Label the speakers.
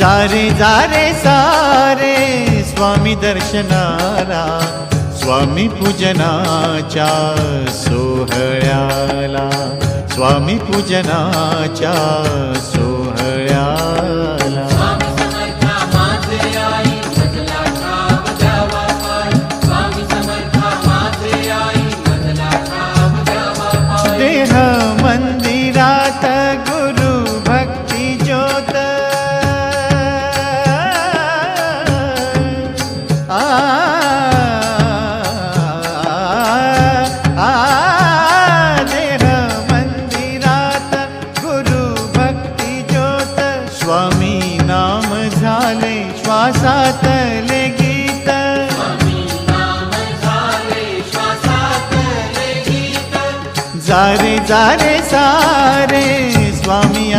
Speaker 1: जारे जारे सारे स्वामी दर्शनाला, स्वामी पूजनाच्या सोहळ्याला, स्वामी पूजनाच्या सोहळ्याला. देह मंदिरात गुरु भक्ती ज्योत, देह मंदिरात गुरु भक्ती ज्योत, स्वामी नाम झाले श्वासातले गीत, जारे जारे सारे स्वामी